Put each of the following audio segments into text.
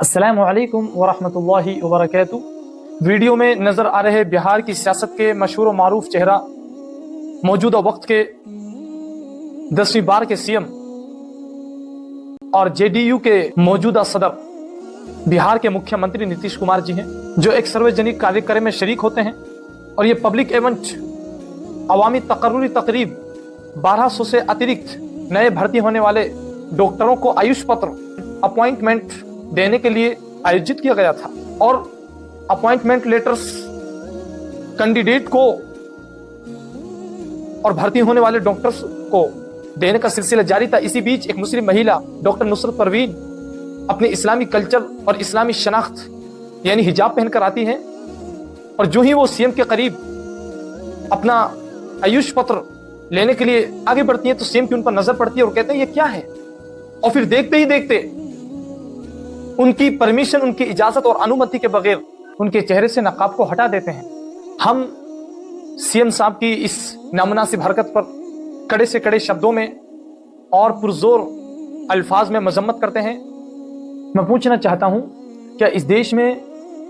अस्सलाम वालेकुम वरहमतुल्लाहि वबरकातुहू। वीडियो में नज़र आ रहे बिहार की सियासत के मशहूर व मारूफ चेहरा, मौजूदा वक्त के 10वीं बार के सीएम और जेडीयू के मौजूदा सदर बिहार के मुख्यमंत्री नीतीश कुमार जी हैं, जो एक सार्वजनिक कार्यक्रम में शरीक होते हैं। और ये पब्लिक इवेंट अवामी तकर्रुरी तकरीब 1200 से अतिरिक्त नए भर्ती होने वाले डॉक्टरों को आयुष पत्र अपॉइंटमेंट देने के लिए आयोजित किया गया था। और अपॉइंटमेंट लेटर्स कैंडिडेट को और भर्ती होने वाले डॉक्टर्स को देने का सिलसिला जारी था। इसी बीच एक मुस्लिम महिला डॉक्टर नुसरत परवीन अपने इस्लामी कल्चर और इस्लामी शनाख्त यानी हिजाब पहनकर आती हैं, और जो ही वो सीएम के करीब अपना आयुष पत्र लेने के लिए आगे बढ़ती हैं तो सीएम की उन पर नजर पड़ती है और कहते हैं ये क्या है। और फिर देखते ही देखते उनकी परमिशन, उनकी इजाजत और अनुमति के बगैर उनके चेहरे से नकाब को हटा देते हैं। हम सीएम साहब की इस नामुनासिब हरकत पर कड़े से कड़े शब्दों में और पुरजोर अल्फाज में मजम्मत करते हैं। मैं पूछना चाहता हूं, क्या इस देश में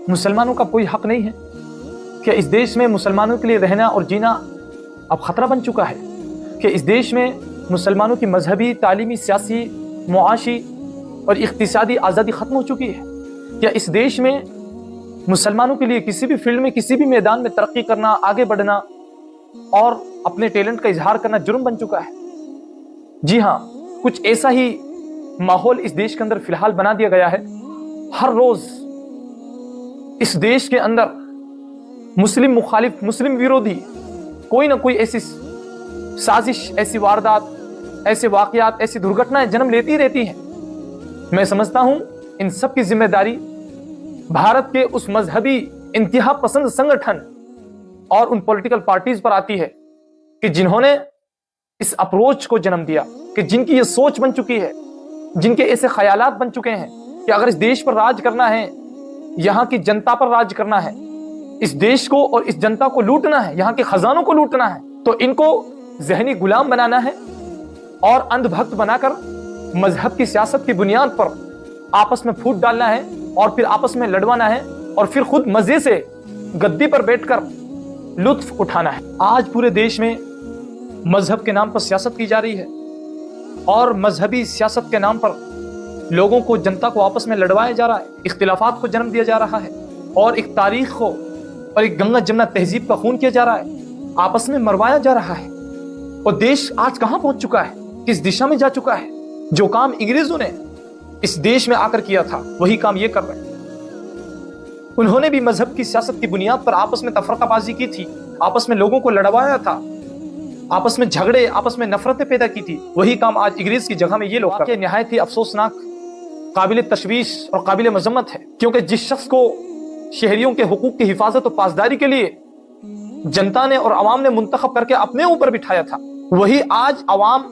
मुसलमानों का कोई हक नहीं है? क्या इस देश में मुसलमानों के लिए रहना और जीना अब खतरा बन चुका है? क्या इस देश में मुसलमानों की मजहबी, तालीमी, सियासी, मुआशी और इक्तिसादी आज़ादी ख़त्म हो चुकी है? क्या इस देश में मुसलमानों के लिए किसी भी फील्ड में, किसी भी मैदान में तरक्की करना, आगे बढ़ना और अपने टैलेंट का इजहार करना जुर्म बन चुका है? जी हाँ, कुछ ऐसा ही माहौल इस देश के अंदर फिलहाल बना दिया गया है। हर रोज इस देश के अंदर मुस्लिम मुखालिफ, मुस्लिम विरोधी कोई ना कोई ऐसी साजिश, ऐसी वारदात, ऐसे वाकयात, ऐसी दुर्घटनाएं जन्म लेती रहती हैं। मैं समझता हूं इन सब की जिम्मेदारी भारत के उस मजहबी इंतहा पसंद संगठन और उन पॉलिटिकल पार्टीज पर आती है कि जिन्होंने इस अप्रोच को जन्म दिया, कि जिनकी ये सोच बन चुकी है, जिनके ऐसे ख्यालात बन चुके हैं कि अगर इस देश पर राज करना है, यहाँ की जनता पर राज करना है, इस देश को और इस जनता को लूटना है, यहाँ के खजानों को लूटना है, तो इनको जहनी गुलाम बनाना है और अंधभक्त बनाकर मजहब की सियासत की बुनियाद पर आपस में फूट डालना है और फिर आपस में लड़वाना है और फिर खुद मजे से गद्दी पर बैठकर लुत्फ उठाना है। आज पूरे देश में मजहब के नाम पर सियासत की जा रही है और मजहबी सियासत के नाम पर लोगों को, जनता को आपस में लड़वाया जा रहा है, इख्तिलाफात को जन्म दिया जा रहा है और एक तारीख को और एक गंगा जमुना तहजीब का खून किया जा रहा है, आपस में मरवाया जा रहा है। और देश आज कहां पहुंच चुका है, किस दिशा में जा चुका है? जो काम अंग्रेजों ने इस देश में आकर किया था वही काम ये कर रहे हैं। उन्होंने भी मजहब की सियासत की बुनियाद पर आपस में तफरकाबाजी की थी, आपस में लोगों को लड़वाया था, आपस में झगड़े, आपस में नफरतें पैदा की थी। वही काम आज अंग्रेज की जगह में ये लोग करते हैं। निहायत ही अफसोसनाक, काबिल तशवीश और काबिल मजम्मत है, क्योंकि जिस शख्स को शहरियों के हुकूक की हिफाजत और पासदारी के लिए जनता ने और अवाम ने मुंतखब करके अपने ऊपर बिठाया था, वही आज अवाम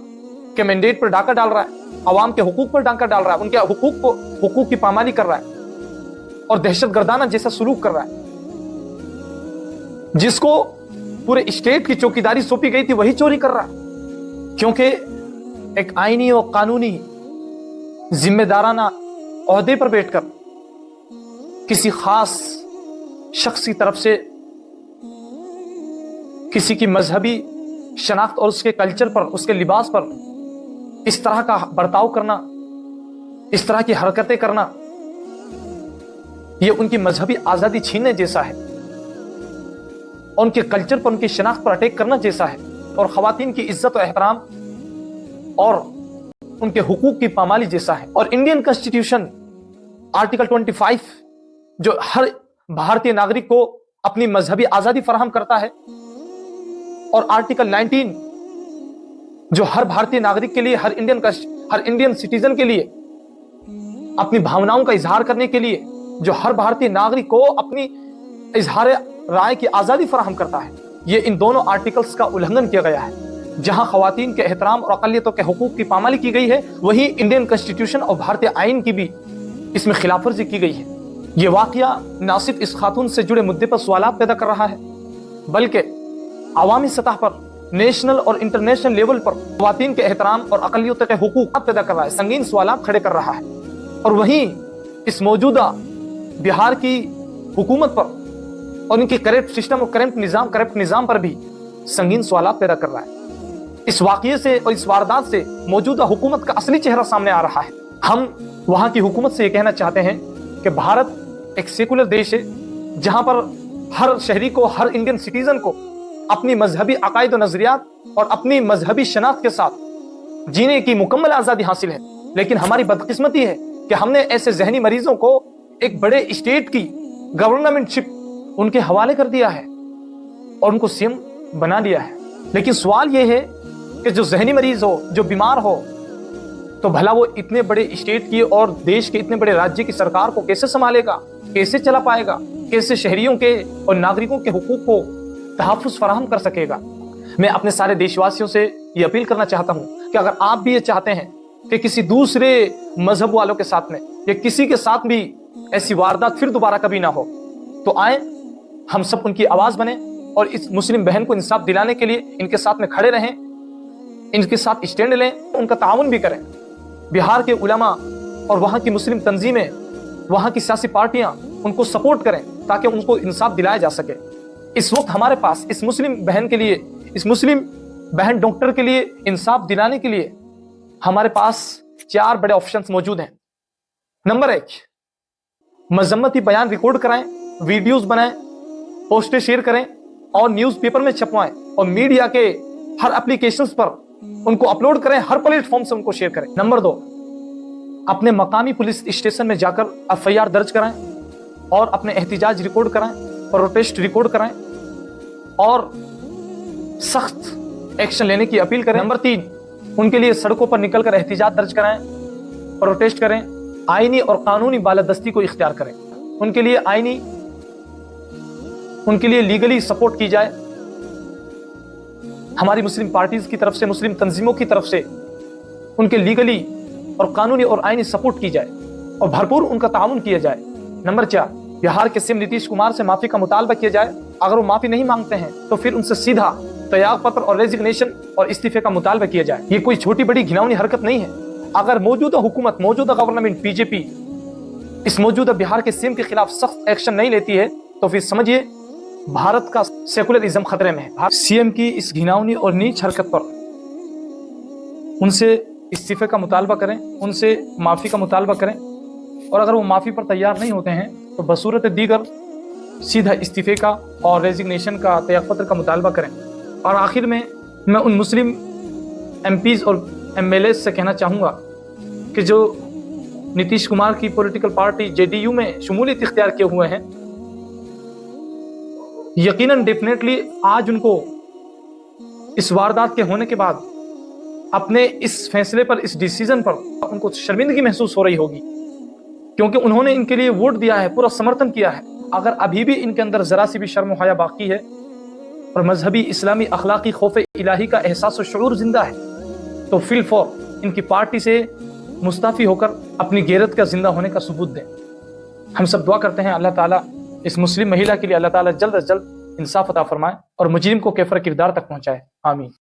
के मैंडेट पर डाका डाल रहा है, अवाम के हुकूक पर डाका डाल रहा है, उनके हुकूक की पामाली कर रहा है और दहशतगर्दाना जैसा सलूक कर रहा है। जिसको पूरे स्टेट की चौकीदारी सौंपी गई थी वही चोरी कर रहा है, क्योंकि एक आईनी और कानूनी जिम्मेदाराना ओहदे पर बैठकर किसी खास शख्स की तरफ से किसी की मजहबी शनाख्त और उसके कल्चर पर, उसके लिबास पर इस तरह का बर्ताव करना, इस तरह की हरकतें करना, यह उनकी मजहबी आजादी छीनने जैसा है, उनके कल्चर पर, उनकी शनाख्त पर अटैक करना जैसा है और खवातीन की इज्जत और एहतराम और उनके हुकूक की पामाली जैसा है। और इंडियन कॉन्स्टिट्यूशन आर्टिकल 25 जो हर भारतीय नागरिक को अपनी मजहबी आजादी फराहम करता है, और आर्टिकल 19 जो हर भारतीय नागरिक के लिए, हर इंडियन सिटीजन के लिए अपनी भावनाओं का इजहार करने के लिए, जो हर भारतीय नागरिक को अपनी इजहार राय की आजादी फराहम करता है, ये इन दोनों आर्टिकल्स का उल्लंघन किया गया है। जहां खवातीन के एहतराम और अक़लियतों के हुकूक की पामाली की गई है, वही इंडियन कॉन्स्टिट्यूशन और भारतीय आइन की भी इसमें खिलाफ वर्जी की गई है। ये वाकया न सिर्फ इस खातून से जुड़े मुद्दे पर सवालात पैदा कर रहा है, बल्कि अवामी सतह पर, नेशनल और इंटरनेशनल लेवल पर खवातीन के एहतराम और अक़लियतों के हुकूक पैदा कर रहा है, संगीन सवालात खड़े कर रहा है। और वहीं इस मौजूदा बिहार की हुकूमत पर और इनके करप्ट सिस्टम और करप्ट निज़ाम पर भी संगीन सवालात पैदा कर रहा है। इस वाक़ये से और इस वारदात से मौजूदा हुकूमत का असली चेहरा सामने आ रहा है। हम वहाँ की हुकूमत से ये कहना चाहते हैं कि भारत एक सेकुलर देश है, जहाँ पर हर शहरी को, हर इंडियन सिटीजन को अपनी मजहबी अकायद और नजरियात और अपनी मजहबी शनाख्त के साथ जीने की मुकम्मल आज़ादी हासिल है। लेकिन हमारी बदकिस्मती है कि हमने ऐसे जहनी मरीजों को एक बड़े स्टेट की गवर्नमेंटशिप उनके हवाले कर दिया है और उनको सीएम बना दिया है। लेकिन सवाल यह है कि जो जहनी मरीज हो, जो बीमार हो, तो भला वो इतने बड़े स्टेट की और देश के इतने बड़े राज्य की सरकार को कैसे संभालेगा, कैसे चला पाएगा, कैसे शहरियों के और नागरिकों के हुकूक को तहफ़्फ़ुज़ फराहम कर सकेगा। मैं अपने सारे देशवासियों से ये अपील करना चाहता हूँ कि अगर आप भी ये चाहते हैं कि किसी दूसरे मजहब वालों के साथ में या किसी के साथ भी ऐसी वारदात फिर दोबारा कभी ना हो, तो आए हम सब उनकी आवाज़ बने और इस मुस्लिम बहन को इंसाफ दिलाने के लिए इनके साथ में खड़े रहें, इनके साथ स्टैंड लें, उनका ताउन भी करें। बिहार के उलमा और वहाँ की मुस्लिम तंजीमें, वहाँ की सियासी पार्टियाँ उनको सपोर्ट करें ताकि उनको इंसाफ दिलाया जा सके। इस वक्त हमारे पास इस मुस्लिम बहन के लिए, इस मुस्लिम बहन डॉक्टर के लिए इंसाफ दिलाने के लिए हमारे पास 4 बड़े ऑप्शंस मौजूद हैं। नंबर 1, मजम्मती बयान रिकॉर्ड कराएं, वीडियोस बनाएं, पोस्टर शेयर करें और न्यूज़पेपर में छपवाएं और मीडिया के हर एप्लीकेशंस पर उनको अपलोड करें, हर प्लेटफॉर्म से उनको शेयर करें। नंबर 2, अपने मकामी पुलिस स्टेशन में जाकर FIR दर्ज कराएं और अपने एहतिजाज रिकॉर्ड कराएं, प्रोटेस्ट रिकॉर्ड कराएं और सख्त एक्शन लेने की अपील करें। नंबर 3, उनके लिए सड़कों पर निकलकर एहतिजाज दर्ज कराएं, प्रोटेस्ट करें, आईनी और कानूनी बालादस्ती को इख्तियार करें, उनके लिए लीगली सपोर्ट की जाए। हमारी मुस्लिम पार्टीज की तरफ से, मुस्लिम तंजीमों की तरफ से उनके लीगली और कानूनी और आईनी सपोर्ट की जाए और भरपूर उनका ताउन किया जाए। नंबर 4, बिहार के सीएम नीतीश कुमार से माफी का मुतालबा किया जाए। अगर वो माफी नहीं मांगते हैं तो फिर उनसे सीधा त्याग पत्र और रेजिग्नेशन और इस्तीफे का मुतालबा किया जाए। ये कोई छोटी बड़ी घिनौनी हरकत नहीं है। अगर मौजूदा हुकूमत, मौजूदा गवर्नमेंट बीजेपी इस मौजूदा बिहार के सीएम के खिलाफ सख्त एक्शन नहीं लेती है तो फिर समझिए भारत का सेकुलरिज्म खतरे में है। सीएम की इस घिनौनी और नीच हरकत पर उनसे इस्तीफे का मुतालबा करें, उनसे माफ़ी का मुतालबा करें और अगर वो माफ़ी पर तैयार नहीं होते हैं तो बसूरत दीगर सीधा इस्तीफे का और रेजिग्नेशन का त्यागपत्र का मुतालबा करें। और आखिर में मैं उन मुस्लिम MPs और MLAs से कहना चाहूँगा कि जो नीतीश कुमार की पॉलिटिकल पार्टी JDU में शमूलियत इख्तियार किए हुए हैं, यकीनन डेफिनेटली आज उनको इस वारदात के होने के बाद अपने इस फैसले पर, इस डिसीजन पर उनको शर्मिंदगी महसूस हो रही होगी, क्योंकि उन्होंने इनके लिए वोट दिया है, पूरा समर्थन किया है। अगर अभी भी इनके अंदर जरा सी भी शर्म हया बाकी है और मजहबी इस्लामी अखलाकी खौफ इलाही का एहसास और शऊर जिंदा है तो फिल फॉर इनकी पार्टी से मुस्ताफी होकर अपनी गैरत का जिंदा होने का सबूत दें। हम सब दुआ करते हैं अल्लाह ताला इस मुस्लिम महिला के लिए अल्लाह ताला जल्द अज जल्द इंसाफ अता फरमाए और मुजरिम को कैफर किरदार तक पहुंचाए। आमीन।